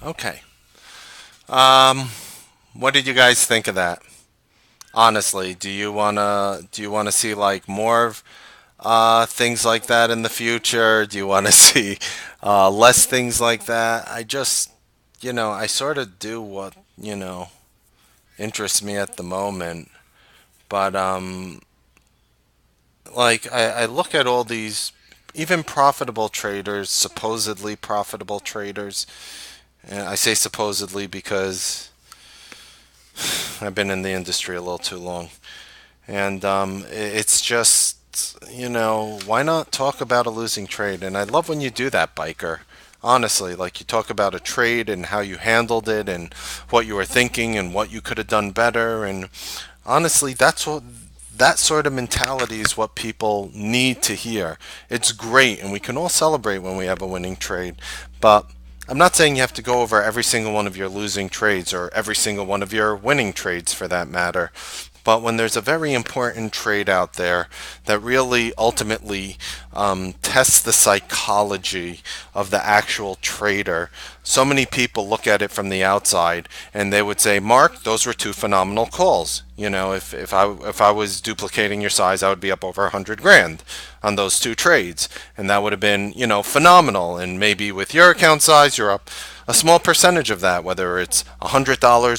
Okay. Um, what did you guys think of that? Honestly, do you wanna see like more of things like that in the future? Do you want to see less things like that? I sort of do what interests me at the moment. But like I look at all these even profitable traders, supposedly profitable traders. And I say supposedly because I've been in the industry a little too long. And it's just, why not talk about a losing trade? And I love when you do that, Biker. Honestly, like you talk about a trade and how you handled it and what you were thinking and what you could have done better. And honestly, that sort of mentality is what people need to hear. It's great, and we can all celebrate when we have a winning trade. But I'm not saying you have to go over every single one of your losing trades or every single one of your winning trades for that matter. But when there's a very important trade out there that really ultimately tests the psychology of the actual trader, so many people look at it from the outside and they would say, Mark, those were two phenomenal calls. If I was duplicating your size, I would be up over 100 grand on those two trades, and that would have been phenomenal. And maybe with your account size, you're up a small percentage of that, whether it's $100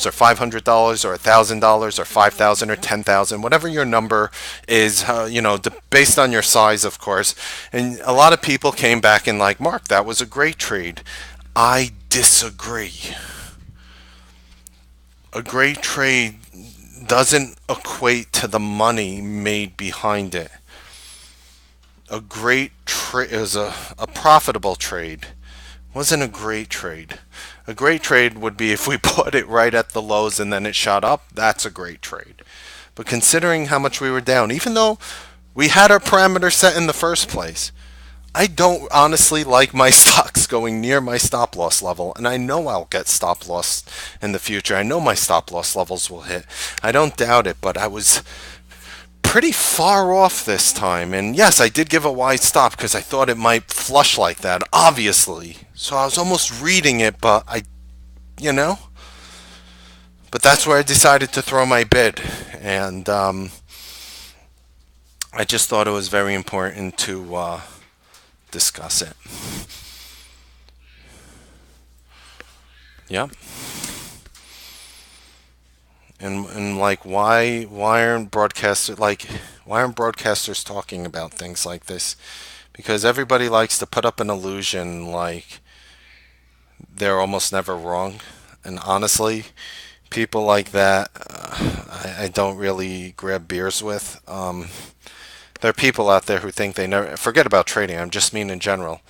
or $500 or $1,000 or 5,000 or 10,000, whatever your number is, based on your size, of course. And a lot of people came back and like, Mark, that was a great trade. I disagree. A great trade doesn't equate to the money made behind it. A great trade is a profitable trade. Wasn't a great trade. A great trade would be if we put it right at the lows and then it shot up. That's a great trade. But considering how much we were down, even though we had our parameter set in the first place, I don't honestly like my stocks going near my stop loss level, and I know I'll get stop loss in the future. I know my stop loss levels will hit. I don't doubt it, but I was pretty far off this time. And yes, I did give a wide stop because I thought it might flush like that, obviously. So I was almost reading it, but you know, but that's where I decided to throw my bid. And I just thought it was very important to discuss it. Yep. And like why aren't broadcasters talking about things like this? Because everybody likes to put up an illusion like they're almost never wrong. And honestly, people like that, I don't really grab beers with. There are people out there who think they never forget about trading. I'm just mean in general.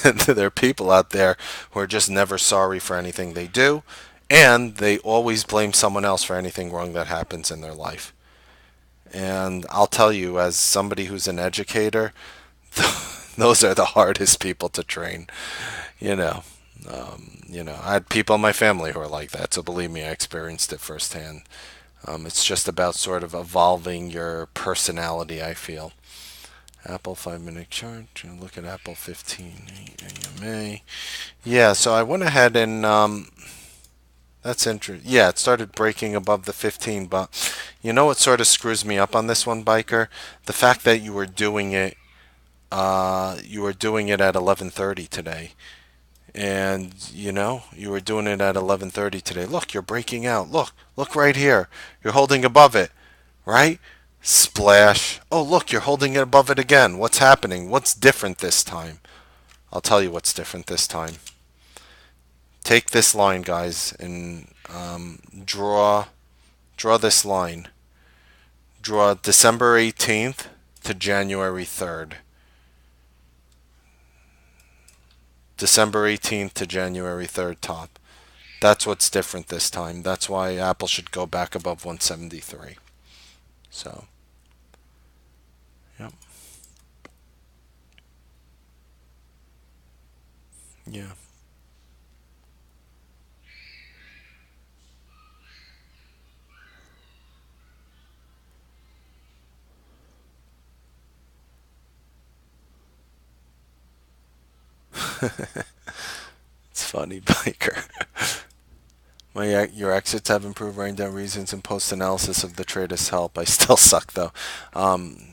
There are people out there who are just never sorry for anything they do, and they always blame someone else for anything wrong that happens in their life. And I'll tell you, as somebody who's an educator, those are the hardest people to train. You know, I had people in my family who are like that, so believe me, I experienced it firsthand. It's just about sort of evolving your personality, I feel. Apple 5 minute chart. Look at Apple 15 AMA. Yeah, so I went ahead and that's interesting. Yeah, it started breaking above the 15, but you know what sort of screws me up on this one, Biker? The fact that you were doing it at 11:30 today. And you were doing it at 11:30 today. Look, you're breaking out. Look right here. You're holding above it, right? Splash. Oh, look, you're holding it above it again. What's happening? What's different this time? I'll tell you what's different this time. Take this line, guys, and draw this line. Draw December 18th to January 3rd. December 18th to January 3rd top. That's what's different this time. That's why Apple should go back above 173. So, yep. Yeah. It's Funny biker. Your exits have improved, writing down reasons and post analysis of the traders help. I still suck though.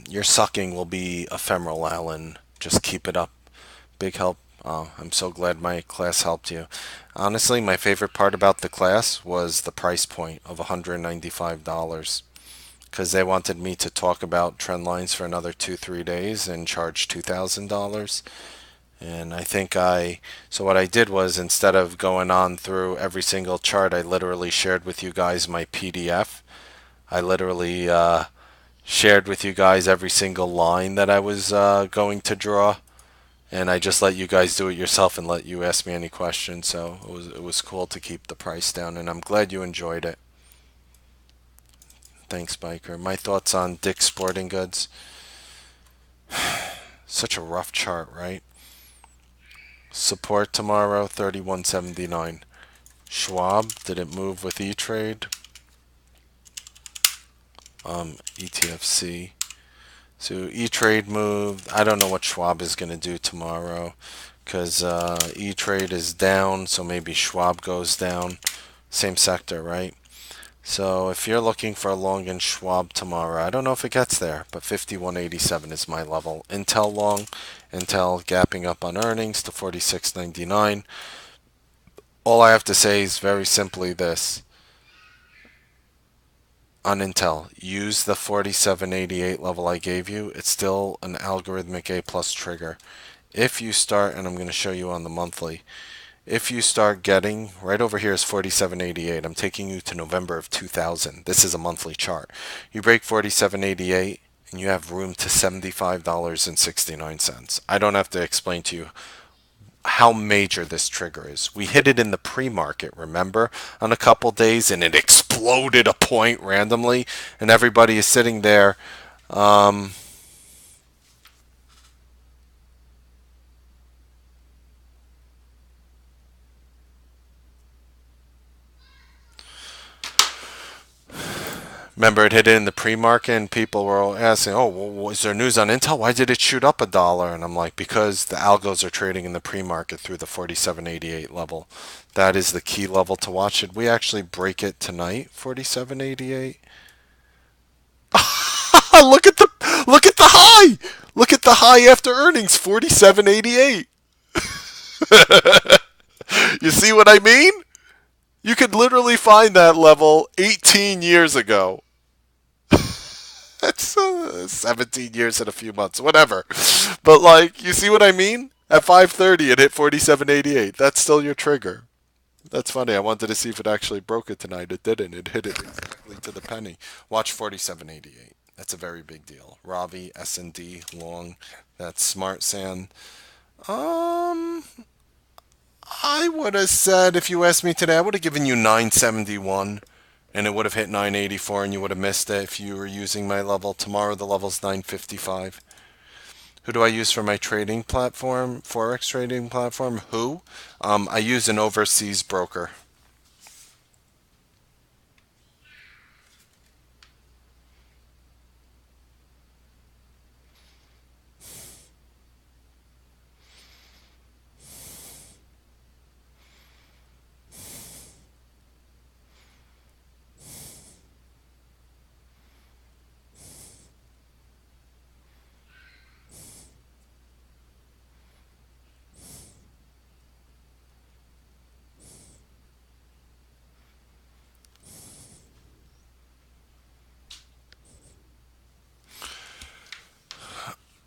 Your sucking will be ephemeral, Alan. Just keep it up. Big help. I'm so glad my class helped you. Honestly, my favorite part about the class was the price point of $195 because they wanted me to talk about trend lines for another 2-3 days and charge $2,000. And I think so what I did was instead of going on through every single chart, I literally shared with you guys my PDF. I literally shared with you guys every single line that I was going to draw, and I just let you guys do it yourself and let you ask me any questions. So it was cool to keep the price down, and I'm glad you enjoyed it. Thanks, Biker. My thoughts on Dick's Sporting Goods. Such a rough chart, right? Support tomorrow, 31.79. Schwab, did it move with E-Trade? ETFC. So E-Trade moved. I don't know what Schwab is going to do tomorrow because E-Trade is down, so maybe Schwab goes down. Same sector, right? So if you're looking for a long in Schwab tomorrow, I don't know if it gets there, but 51.87 is my level. Intel long, Intel gapping up on earnings to 46.99. All I have to say is very simply this. On Intel, use the 47.88 level I gave you. It's still an algorithmic A plus trigger. If you start, and I'm going to show you on the monthly, if you start getting, right over here is 47.88. I'm taking you to November of 2000. This is a monthly chart. You break 47.88 and you have room to $75.69. I don't have to explain to you how major this trigger is. We hit it in the pre-market, remember, on a couple days, and it exploded a point randomly, and everybody is sitting there. Remember, it hit it in the pre-market, and people were all asking, "Oh, well, is there news on Intel? Why did it shoot up $1?" And I'm like, "Because the algos are trading in the pre-market through the 47.88 level. That is the key level to watch. Should we actually break it tonight? 47.88. Look at the high. Look at the high after earnings, 47.88. You see what I mean? You could literally find that level 18 years ago. That's 17 years and a few months, whatever. But like, you see what I mean? At 5:30, it hit 47.88. That's still your trigger. That's funny. I wanted to see if it actually broke it tonight. It didn't. It hit it exactly to the penny. Watch 47.88. That's a very big deal. Ravi, S&D, long. That's Smart Sand. Um, I would have said, if you asked me today, I would have given you 971, and it would have hit 984, and you would have missed it if you were using my level. Tomorrow the level's 955. Who do I use for my trading platform, Forex trading platform? Who? I use an overseas broker.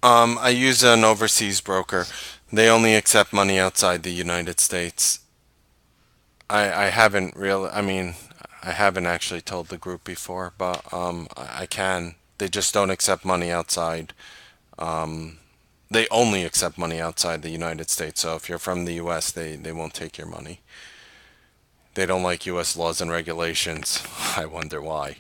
I use an overseas broker. They only accept money outside the United States. I haven't really, I mean, I haven't actually told the group before, but I can. They just don't accept money outside. Um, they only accept money outside the United States. So if you're from the US, they won't take your money. They don't like US laws and regulations. I wonder why.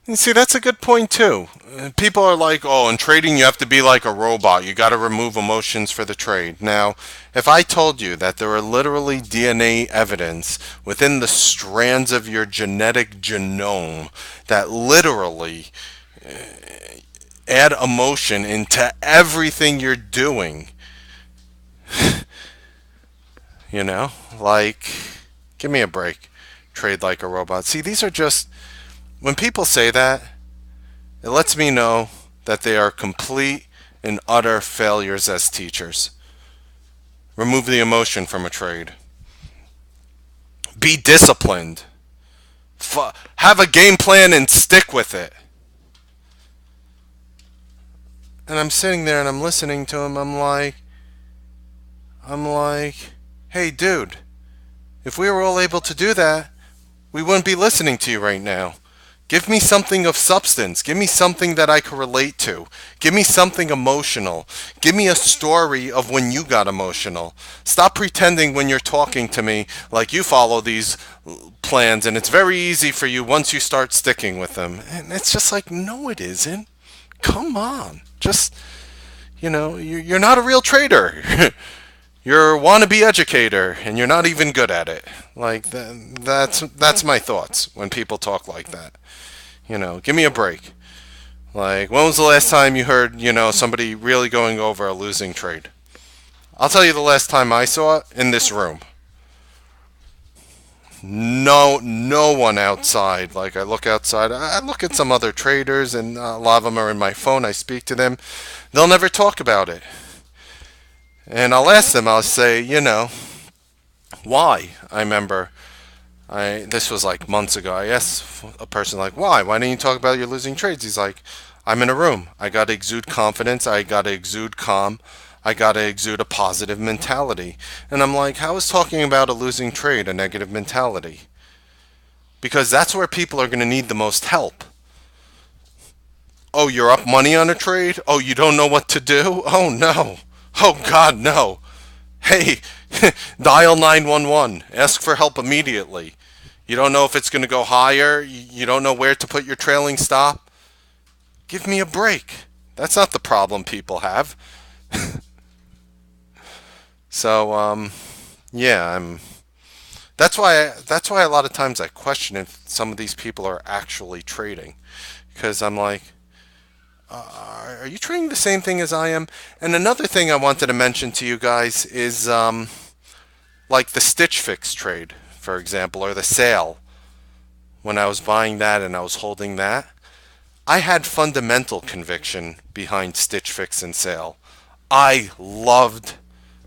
And see, that's a good point too. People are like, "Oh, in trading, you have to be like a robot. You got to remove emotions for the trade." Now, if I told you that there are literally DNA evidence within the strands of your genetic genome that literally add emotion into everything you're doing, you know, like, give me a break. Trade like a robot. See, these are just when people say that, it lets me know that they are complete and utter failures as teachers. Remove the emotion from a trade. Be disciplined. Have a game plan and stick with it. And I'm sitting there and I'm listening to him. I'm like, hey, dude, if we were all able to do that, we wouldn't be listening to you right now. Give me something of substance. Give me something that I can relate to. Give me something emotional. Give me a story of when you got emotional. Stop pretending when you're talking to me like you follow these plans and it's very easy for you once you start sticking with them. And it's just like, no, it isn't. Come on. Just, you're not a real trader. You're a wannabe educator and you're not even good at it. Like, that's my thoughts when people talk like that. Give me a break. Like, when was the last time you heard, somebody really going over a losing trade? I'll tell you the last time I saw it in this room. No one outside. Like, I look outside, I look at some other traders, and a lot of them are in my phone. I speak to them. They'll never talk about it. And I'll ask them, I'll say, why? I remember this was like months ago. I asked a person like, why? Why didn't you talk about your losing trades? He's like, I'm in a room. I got to exude confidence. I got to exude calm. I got to exude a positive mentality. And I'm like, how is talking about a losing trade a negative mentality? Because that's where people are going to need the most help. Oh, you're up money on a trade? Oh, you don't know what to do? Oh, no. Oh, God, no. Hey, dial 911. Ask for help immediately. You don't know if it's going to go higher. You don't know where to put your trailing stop. Give me a break. That's not the problem people have. So, yeah, That's why a lot of times I question if some of these people are actually trading, because I'm like, are you trading the same thing as I am? And another thing I wanted to mention to you guys is like the Stitch Fix trade, for example, or the sale. When I was buying that and I was holding that, I had fundamental conviction behind Stitch Fix and sale. I loved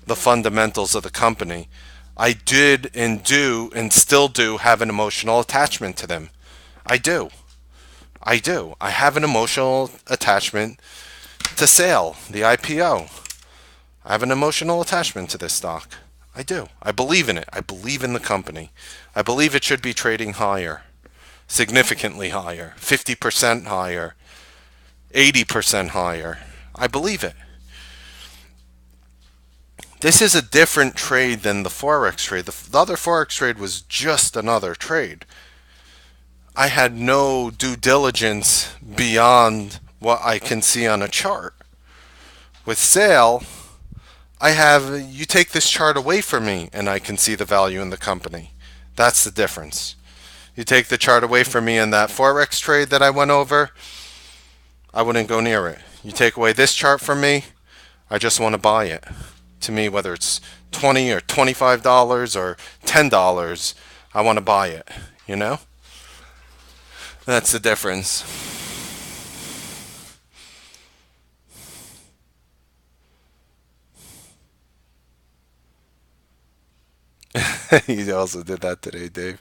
the fundamentals of the company. I did and do and still do have an emotional attachment to them. I do. I do. I have an emotional attachment to sale, the IPO. I have an emotional attachment to this stock. I do. I believe in it. I believe in the company. I believe it should be trading higher, significantly higher, 50% higher, 80% higher. I believe it. This is a different trade than the Forex trade. The other Forex trade was just another trade. I had no due diligence beyond what I can see on a chart. With sale, you take this chart away from me and I can see the value in the company. That's the difference. You take the chart away from me in that Forex trade that I went over, I wouldn't go near it. You take away this chart from me, I just want to buy it. To me, whether it's $20 or $25 or $10, I want to buy it, That's the difference. You also did that today, Dave.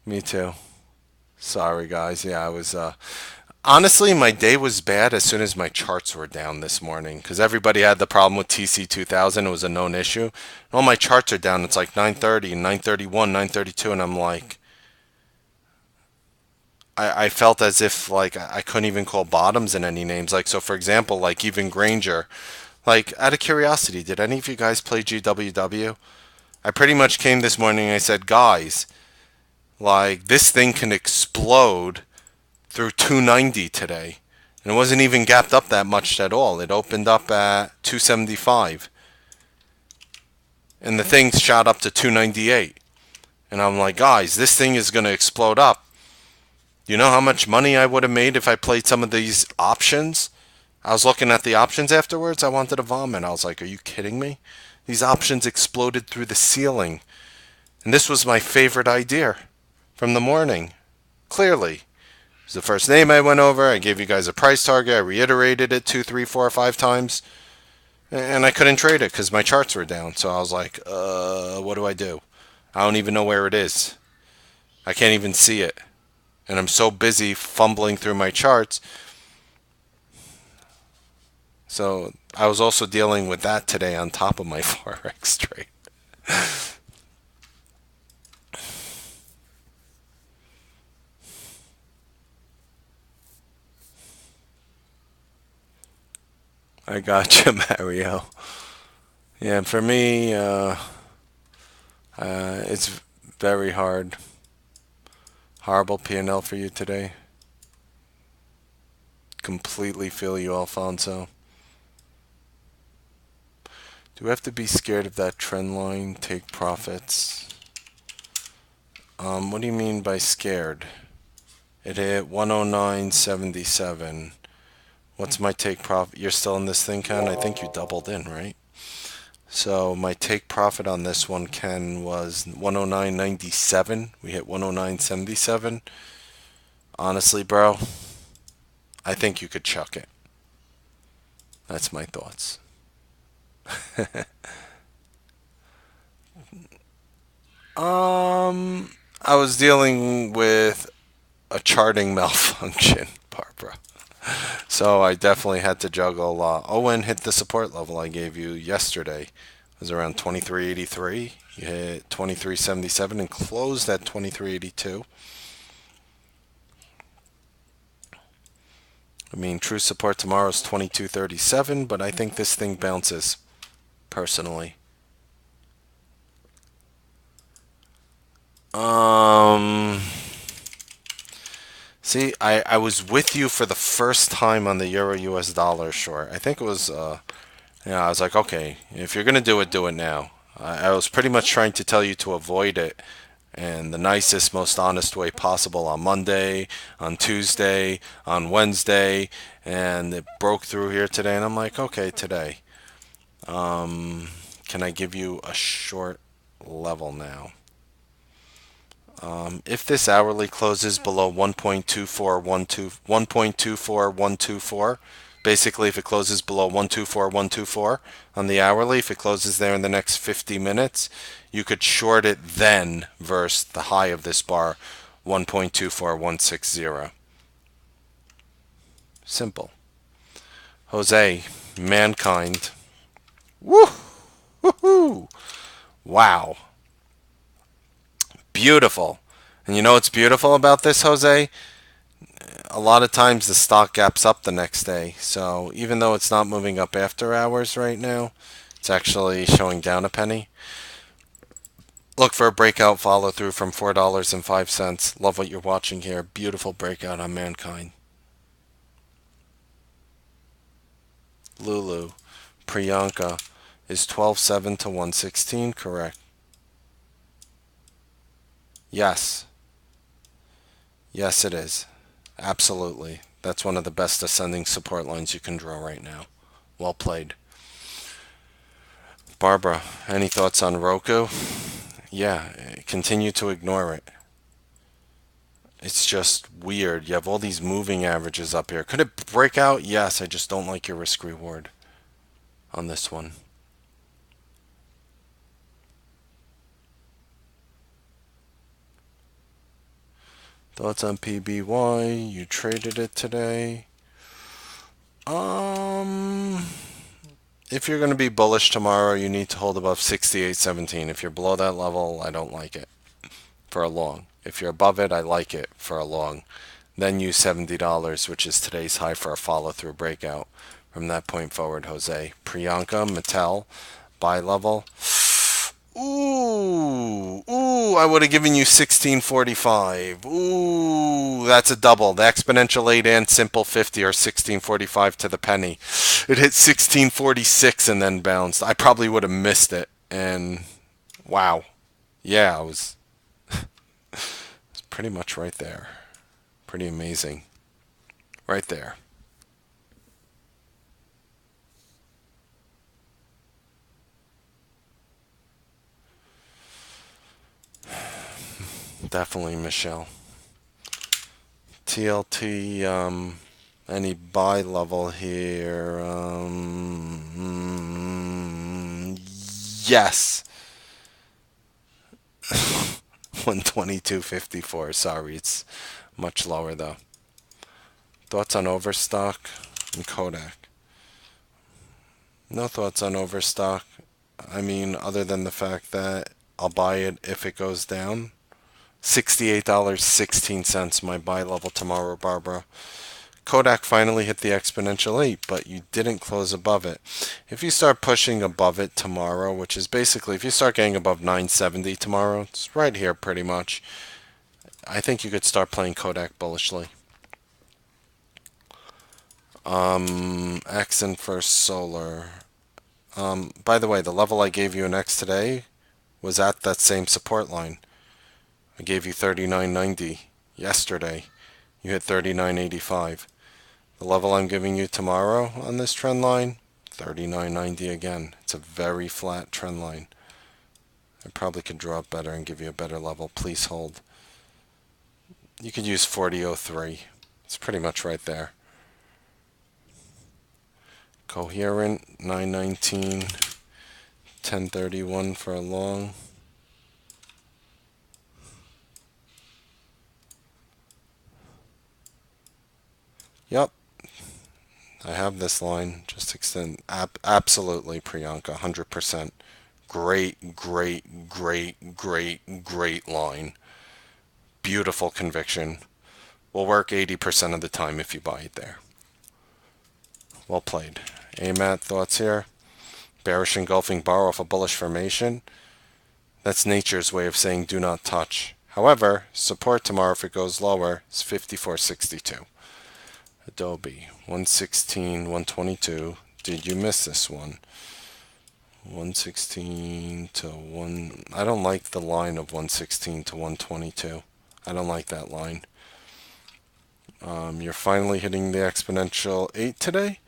Me too. Sorry, guys. Yeah, I was. Honestly, my day was bad as soon as my charts were down this morning because everybody had the problem with TC2000. It was a known issue. And all my charts are down. It's like 930 and 931, 932, and I'm like, I felt as if like I couldn't even call bottoms in any names. Like, so for example, like even Granger. Like, out of curiosity, did any of you guys play GWW? I pretty much came this morning and I said, guys, like, this thing can explode through 290 today. And it wasn't even gapped up that much at all. It opened up at 275. And the thing shot up to 298. And I'm like, guys, this thing is going to explode up. You know how much money I would have made if I played some of these options? I was looking at the options afterwards. I wanted to vomit. I was like, are you kidding me? These options exploded through the ceiling. And this was my favorite idea from the morning. Clearly. It's the first name I went over. I gave you guys a price target. I reiterated it 2, 3, 4, 5 times. And I couldn't trade it because my charts were down. So I was like, what do I do? I don't even know where it is. I can't even see it. And I'm so busy fumbling through my charts. So I was also dealing with that today on top of my Forex trade. I got you, Mario. Yeah, for me, it's very hard. Horrible P&L for you today. Completely feel you, Alfonso. Do we have to be scared of that trend line? Take profits. What do you mean by scared? It hit 109.77. What's my take profit? You're still in this thing, Ken? I think you doubled in, right? So my take profit on this one, Ken, was 109.97. We hit 109.77. Honestly, bro, I think you could chuck it. That's my thoughts. I was dealing with a charting malfunction, Barbara. So I definitely had to juggle. Owen hit the support level I gave you yesterday. It was around 23.83. You hit 23.77 and closed at 23.82. I mean, true support tomorrow is 22.37, but I think this thing bounces, personally. See, I was with you for the first time on the Euro US dollar short. I think it was, I was like, okay, if you're going to do it now. I was pretty much trying to tell you to avoid it and the nicest, most honest way possible on Monday, on Tuesday, on Wednesday, and it broke through here today, and I'm like, okay, today. Can I give you a short level now? If this hourly closes below 1.24124, basically if it closes below 124,124 on the hourly, if it closes there in the next 50 minutes, you could short it then versus the high of this bar, 1.24160. Simple. Jose, mankind. Woo! Woohoo! Wow. Beautiful. And you know what's beautiful about this, Jose? A lot of times the stock gaps up the next day. So even though it's not moving up after hours right now, it's actually showing down a penny. Look for a breakout follow through from $4.05. Love what you're watching here. Beautiful breakout on mankind. Lulu. Priyanka is 12.7 to 116, correct? Yes. Yes, it is. Absolutely. That's one of the best ascending support lines you can draw right now. Well played. Barbara, any thoughts on Roku? Yeah, continue to ignore it. It's just weird. You have all these moving averages up here. Could it break out? Yes, I just don't like your risk reward on this one. Thoughts on PBY? You traded it today. If you're going to be bullish tomorrow, you need to hold above 68.17. If you're below that level, I don't like it for a long. If you're above it, I like it for a long. Then use $70, which is today's high, for a follow-through breakout. From that point forward, Jose. Priyanka, Mattel, buy level. Ooh, Ooh, I would have given you 1645. Ooh, that's a double. The exponential 8 and simple 50 are 1645 to the penny. It hit 1646 and then bounced. I probably would have missed it. And wow. Yeah, I was pretty much right there. Pretty amazing. Right there. Definitely, Michelle. TLT, any buy level here? Yes. 122.54. Sorry, it's much lower though. Thoughts on Overstock and Kodak? No thoughts on Overstock. I mean, other than the fact that I'll buy it if it goes down. $68.16 my buy level tomorrow, Barbara. Kodak finally hit the exponential 8, but you didn't close above it. If you start pushing above it tomorrow, which is basically if you start getting above 970 tomorrow, it's right here pretty much. I think you could start playing Kodak bullishly. X and First Solar. By the way, the level I gave you in X today was at that same support line. I gave you 39.90 yesterday. You hit 39.85. The level I'm giving you tomorrow on this trend line, 39.90 again. It's a very flat trend line. I probably could draw up better and give you a better level. Please hold. You could use 40.03. It's pretty much right there. Coherent, 919, 1031 for a long. Yep. I have this line. Just extend. Absolutely, Priyanka. 100%. Great, great, great, great, great line. Beautiful conviction. Will work 80% of the time if you buy it there. Well played. AMAT thoughts here. Bearish engulfing bar off a bullish formation. That's nature's way of saying do not touch. However, support tomorrow if it goes lower is 54.62. Adobe 116, 122. Did you miss this one? 116 to 1. I don't like the line of 116 to 122. I don't like that line. You're finally hitting the exponential 8 today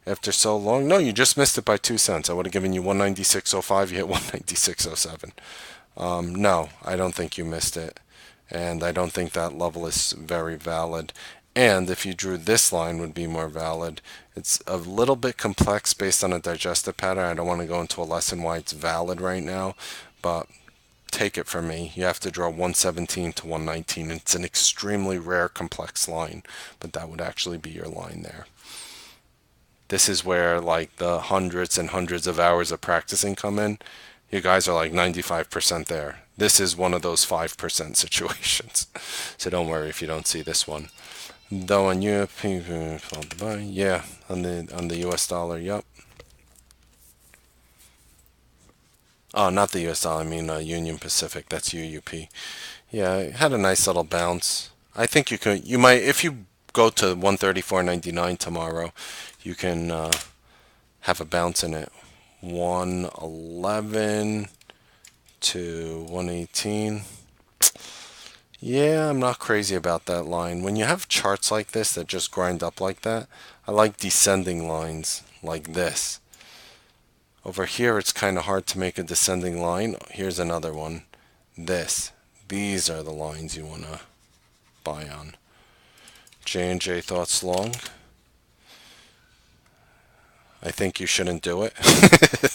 after so long. No, you just missed it by 2 cents. I would have given you 196.05. You hit 196.07. No, I don't think you missed it. And I don't think that level is very valid. And if you drew this line would be more valid. It's a little bit complex based on a digestive pattern. I don't want to go into a lesson why it's valid right now, but take it from me. You have to draw 117 to 119. It's an extremely rare complex line, but that would actually be your line there. This is where like the hundreds and hundreds of hours of practicing come in. You guys are like 95% there. This is one of those 5% situations. So don't worry if you don't see this one. Though on European, yeah, on the US dollar, yep. Oh, not the US dollar, I mean Union Pacific, that's UUP. Yeah, it had a nice little bounce. I think you might, if you go to 134.99 tomorrow, you can have a bounce in it. 111 to 118. Yeah, I'm not crazy about that line. When you have charts like this that just grind up like that, I like descending lines like this. Over here, it's kind of hard to make a descending line. Here's another one. This. These are the lines you want to buy on. J&J thoughts long. I think you shouldn't do it.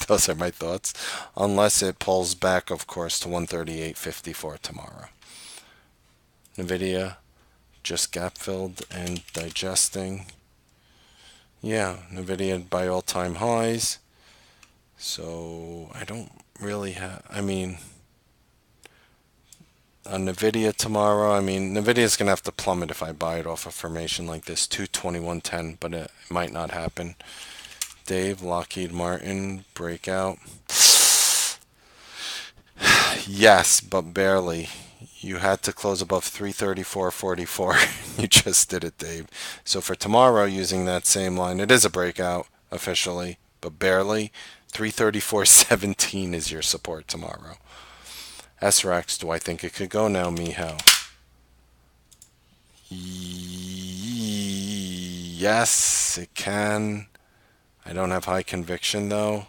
Those are my thoughts. Unless it pulls back, of course, to 138.54 tomorrow. NVIDIA, just gap filled and digesting. Yeah, NVIDIA by all-time highs. So I don't really have, I mean, on NVIDIA tomorrow, I mean, NVIDIA's going to have to plummet if I buy it off a formation like this, 221.10, but it might not happen. Dave, Lockheed Martin, breakout. Yes, but barely. You had to close above 334.44. You just did it, Dave. So for tomorrow, using that same line, it is a breakout officially, but barely. 334.17 is your support tomorrow. SRX, do I think it could go now, Miho? Yes, it can. I don't have high conviction though.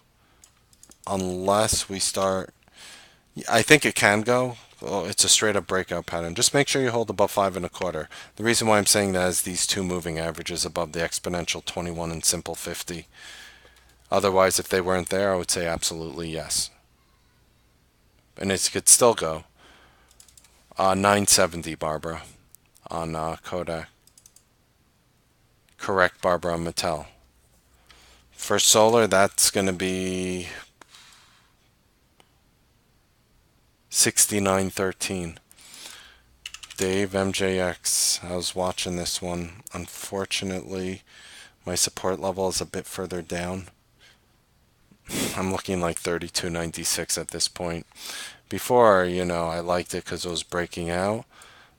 Unless we start. I think it can go. Well, it's a straight up breakout pattern. Just make sure you hold above 5.25. The reason why I'm saying that is these two moving averages above the exponential 21 and simple 50. Otherwise, if they weren't there, I would say absolutely yes. And it could still go. 970, Barbara, on Kodak. Correct, Barbara Mattel. For solar, that's going to be 69.13. Dave MJX, I was watching this one. Unfortunately, my support level is a bit further down. I'm looking like 32.96 at this point. Before, I liked it because it was breaking out.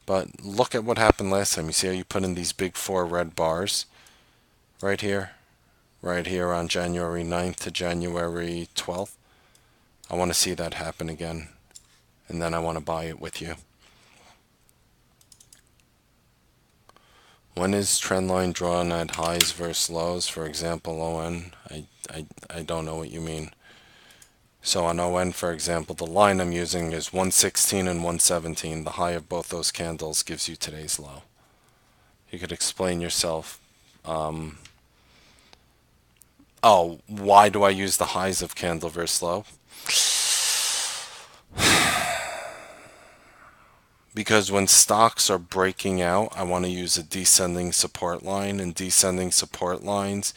But look at what happened last time. You see how you put in these big four red bars? Right here. Right here on January 9th to January 12th. I want to see that happen again. And then I want to buy it with you. When is trend line drawn at highs versus lows? For example, ON. I don't know what you mean. So on ON, for example, the line I'm using is 116 and 117. The high of both those candles gives you today's low. You could explain yourself. Oh, why do I use the highs of candle versus low? Because when stocks are breaking out, I want to use a descending support line, and descending support lines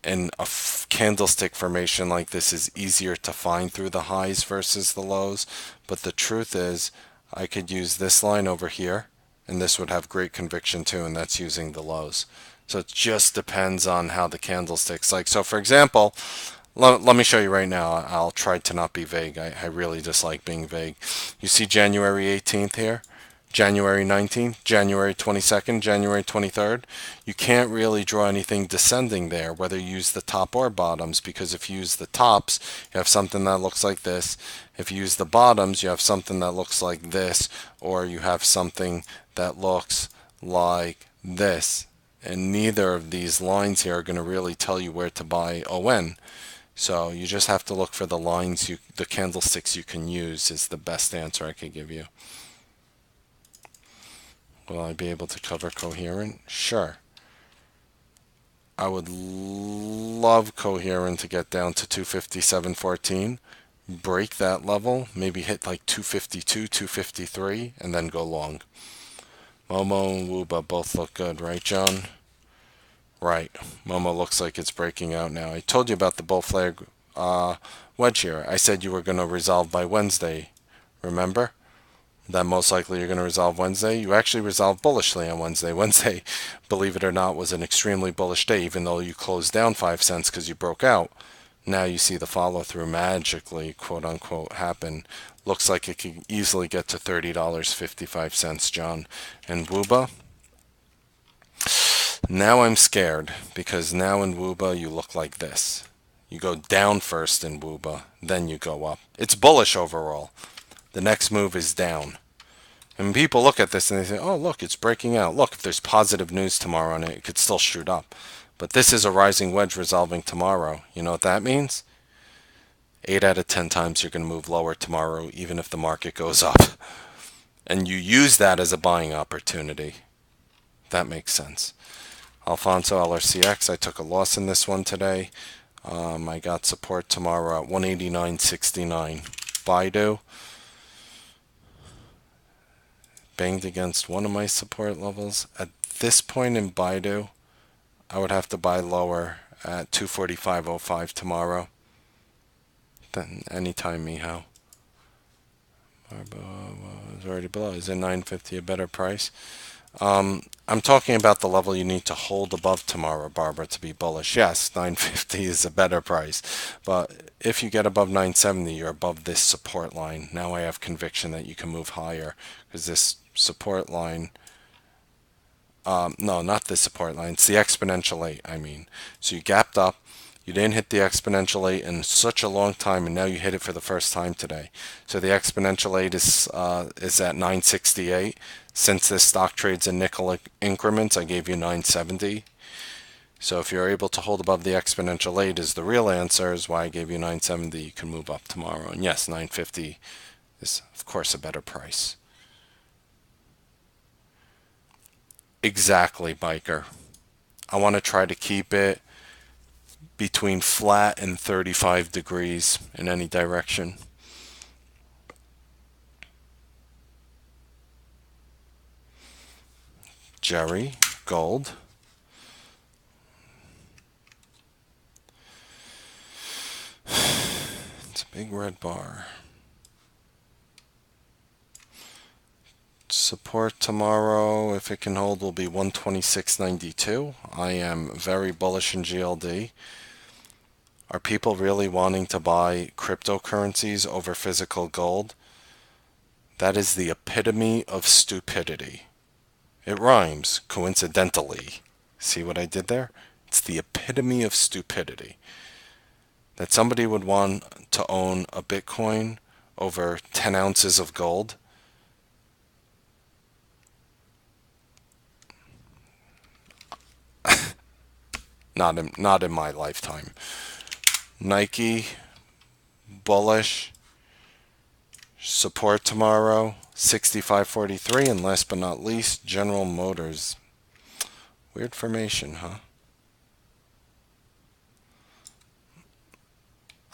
in a candlestick formation like this is easier to find through the highs versus the lows. But the truth is, I could use this line over here, and this would have great conviction too, and that's using the lows. So it just depends on how the candlesticks like. So for example, let me show you right now. I'll try to not be vague. I really dislike being vague. You see January 18th here? January 19th, January 22nd, January 23rd. You can't really draw anything descending there, whether you use the top or bottoms, because if you use the tops, you have something that looks like this. If you use the bottoms, you have something that looks like this, or you have something that looks like this. And neither of these lines here are going to really tell you where to buy ON. So you just have to look for the lines, the candlesticks you can use is the best answer I could give you. Will I be able to cover Coherent? Sure. I would love Coherent to get down to 257.14, break that level, maybe hit like 252, 253, and then go long. Momo and Wooba both look good, right, John? Right. Momo looks like it's breaking out now. I told you about the bull flag wedge here. I said you were going to resolve by Wednesday. Remember? That most likely you're going to resolve Wednesday. You actually resolved bullishly on Wednesday. Wednesday, believe it or not, was an extremely bullish day, even though you closed down 5 cents because you broke out. Now you see the follow-through magically, quote-unquote, happen. Looks like it could easily get to $30.55, John. And Wooba? Now I'm scared, because now in Wooba you look like this. You go down first in Wooba, then you go up. It's bullish overall. The next move is down. And people look at this and they say, oh, look, it's breaking out. Look, if there's positive news tomorrow on it, it could still shoot up. But this is a rising wedge resolving tomorrow. You know what that means? 8 out of 10 times you're going to move lower tomorrow, even if the market goes up. And you use that as a buying opportunity. That makes sense. Alfonso LRCX, I took a loss in this one today. I got support tomorrow at 189.69. Baidu banged against one of my support levels. At this point in Baidu, I would have to buy lower at 245.05 tomorrow. Then anytime, Miho. Marbo is already below. Is it 950 a better price? I'm talking about the level you need to hold above tomorrow, Barbara, to be bullish. Yes, 950 is a better price, but if you get above 970, you're above this support line. Now I have conviction that you can move higher because this support line, no, not this support line, it's the exponential 8, I mean. So you gapped up, you didn't hit the exponential 8 in such a long time, and now you hit it for the first time today. So the exponential 8 is at 968. Since this stock trades in nickel increments, I gave you 970. So if you're able to hold above the exponential 8 is the real answer, is why I gave you 970. You can move up tomorrow. And yes, 950 is, of course, a better price. Exactly, biker. I want to try to keep it between flat and 35 degrees in any direction. Jerry, gold. It's a big red bar. Support tomorrow, if it can hold, will be 126.92. I am very bullish in GLD. Are people really wanting to buy cryptocurrencies over physical gold? That is the epitome of stupidity. It rhymes, coincidentally. See what I did there? It's the epitome of stupidity. That somebody would want to own a Bitcoin over 10 ounces of gold. Not in my lifetime. Nike, bullish. Support tomorrow, 65.43. And last but not least, General Motors. Weird formation, huh?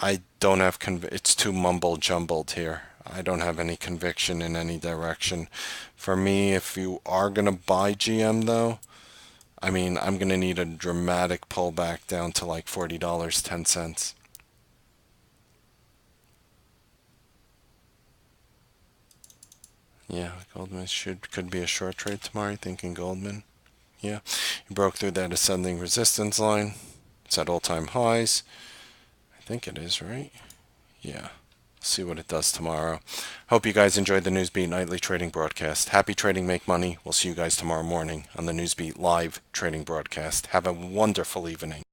I don't have it's too mumble jumbled here. I don't have any conviction in any direction. For me, if you are going to buy GM though, I mean, I'm going to need a dramatic pullback down to like $40.10. Yeah, Goldman could be a short trade tomorrow. Thinking Goldman. Yeah, you broke through that ascending resistance line. It's at all-time highs. I think it is, right? Yeah. See what it does tomorrow. Hope you guys enjoyed the Newsbeat Nightly Trading Broadcast. Happy trading, make money. We'll see you guys tomorrow morning on the Newsbeat Live Trading Broadcast. Have a wonderful evening.